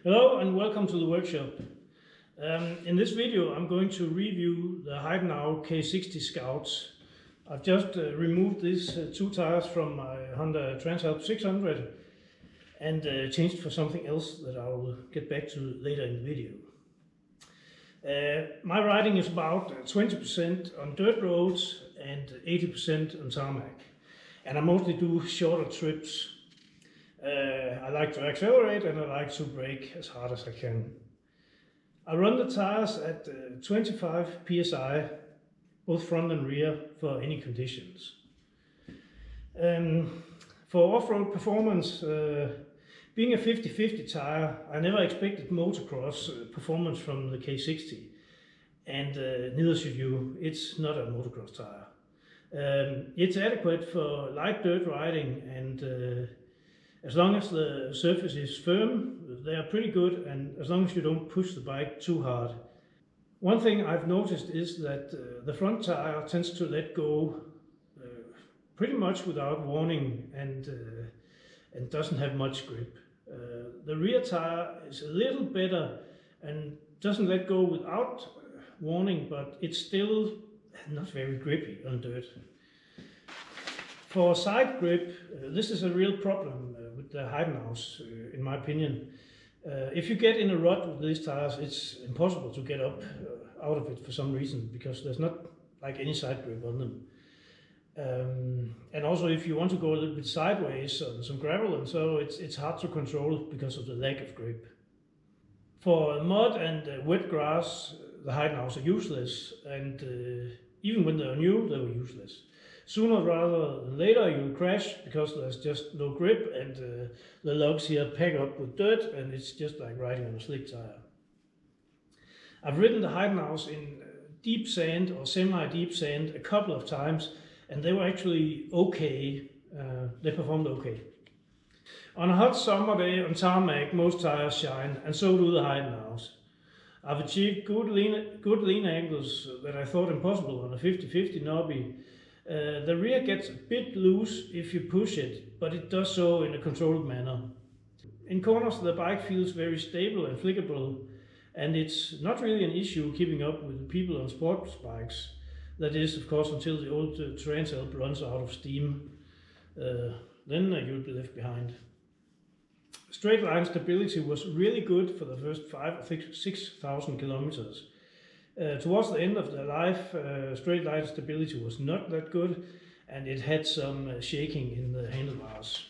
Hello and welcome to the workshop. In this video I'm going to review the Heidenau K60 Scouts. I've just removed these two tires from my Honda Transalp 600 and changed for something else that I will get back to later in the video. My riding is about 20% on dirt roads and 80% on tarmac, and I mostly do shorter trips. I like to accelerate and I like to brake as hard as I can. I run the tires at 25 psi, both front and rear, for any conditions. For off-road performance, being a 50-50 tire, I never expected motocross performance from the K60, and neither should you. It's not a motocross tire. It's adequate for light dirt riding, and as long as the surface is firm, they are pretty good, and as long as you don't push the bike too hard. One thing I've noticed is that the front tire tends to let go pretty much without warning and doesn't have much grip. The rear tire is a little better and doesn't let go without warning, but it's still not very grippy on dirt. For side grip, this is a real problem with the Heidenaus, in my opinion. If you get in a rut with these tires, it's impossible to get up out of it for some reason, because there's not like any side grip on them. And also, if you want to go a little bit sideways on some gravel and so, it's hard to control because of the lack of grip. For mud and wet grass, the Heidenaus are useless, and even when they're new, they were useless. Sooner rather than later you'll crash because there's just no grip, and the lugs here pack up with dirt, and it's just like riding on a slick tire. I've ridden the Heidenaus in deep sand or semi-deep sand a couple of times, and they were actually okay. They performed okay. On a hot summer day on tarmac, most tires shine, and so do the Heidenaus. I've achieved good lean angles that I thought impossible on a 50-50 knobby. The rear gets a bit loose if you push it, but it does so in a controlled manner. In corners the bike feels very stable and flickable, and it's not really an issue keeping up with the people on sports bikes. That is, of course, until the old Transalp runs out of steam. Then you'll be left behind. Straight line stability was really good for the first 5,000 or 6,000 kilometers. Towards the end of their life, straight line stability was not that good, and it had some shaking in the handlebars.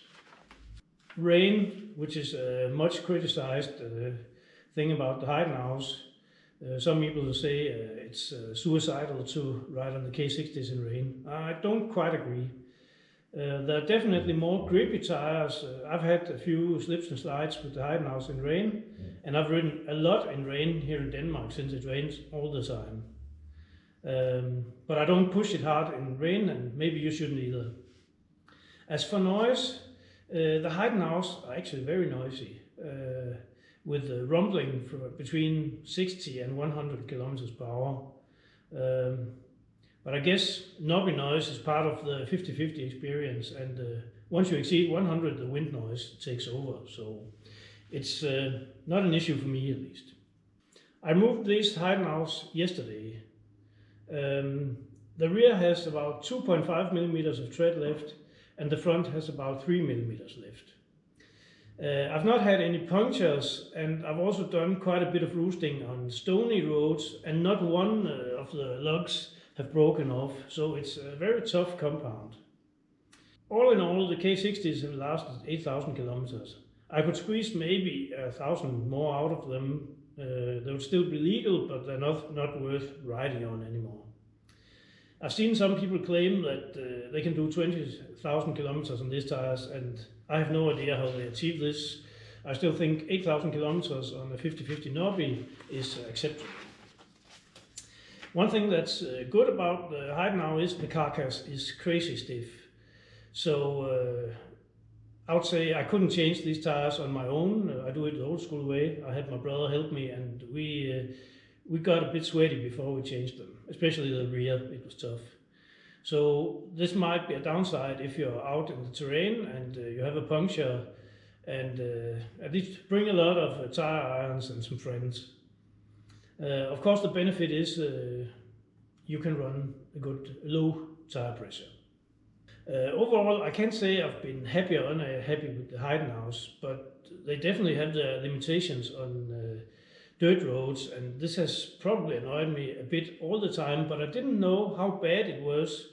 Rain, which is a much criticized thing about the Heidenaus. Some people say it's suicidal to ride on the K60s in rain. I don't quite agree. There are definitely more grippy tires. I've had a few slips and slides with the Heidenaus in rain, and I've ridden a lot in rain here in Denmark since it rains all the time. But I don't push it hard in rain, and maybe you shouldn't either. As for noise, the Heidenaus are actually very noisy, with rumbling between 60 and 100 kilometers per hour. But I guess knobby noise is part of the 50-50 experience, and once you exceed 100, the wind noise takes over, so it's not an issue for me, at least. I moved these Heidenaus yesterday. The rear has about 2.5 millimeters of tread left, and the front has about 3 millimeters left. I've not had any punctures, and I've also done quite a bit of roosting on stony roads, and not one of the lugs have broken off, so it's a very tough compound. All in all, the K60s have lasted 8,000 kilometers. I could squeeze maybe 1,000 more out of them. They would still be legal, but they're not worth riding on anymore. I've seen some people claim that they can do 20,000 kilometers on these tires, and I have no idea how they achieve this. I still think 8,000 kilometers on a 50-50 knobby is acceptable. One thing that's good about the Heidenau is the carcass is crazy stiff. So I would say I couldn't change these tires on my own. I do it the old school way. I had my brother help me, and we got a bit sweaty before we changed them, especially the rear. It was tough. So this might be a downside if you're out in the terrain and you have a puncture. and at least bring a lot of tire irons and some friends. Of course, the benefit is you can run a good low tire pressure. Overall, I can't say I've been happy or unhappy with the Heidenaus, but they definitely have their limitations on dirt roads, and this has probably annoyed me a bit all the time, but I didn't know how bad it was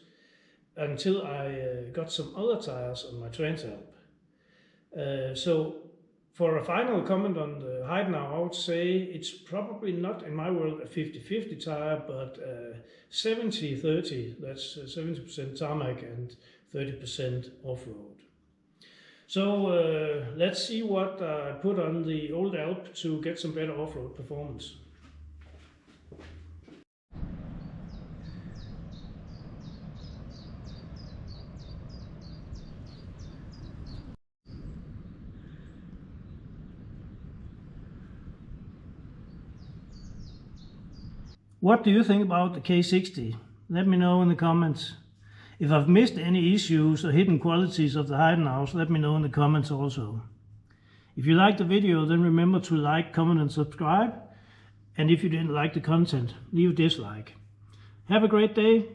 until I got some other tires on my Transalp. So for a final comment on the Heidenau, I would say it's probably not, in my world, a 50-50 tire, but 70-30, that's 70% tarmac and 30% off-road. So let's see what I put on the old Alp to get some better off-road performance. What do you think about the K60? Let me know in the comments. If I've missed any issues or hidden qualities of the Heidenaus, let me know in the comments also. If you liked the video, then remember to like, comment and subscribe. And if you didn't like the content, leave a dislike. Have a great day.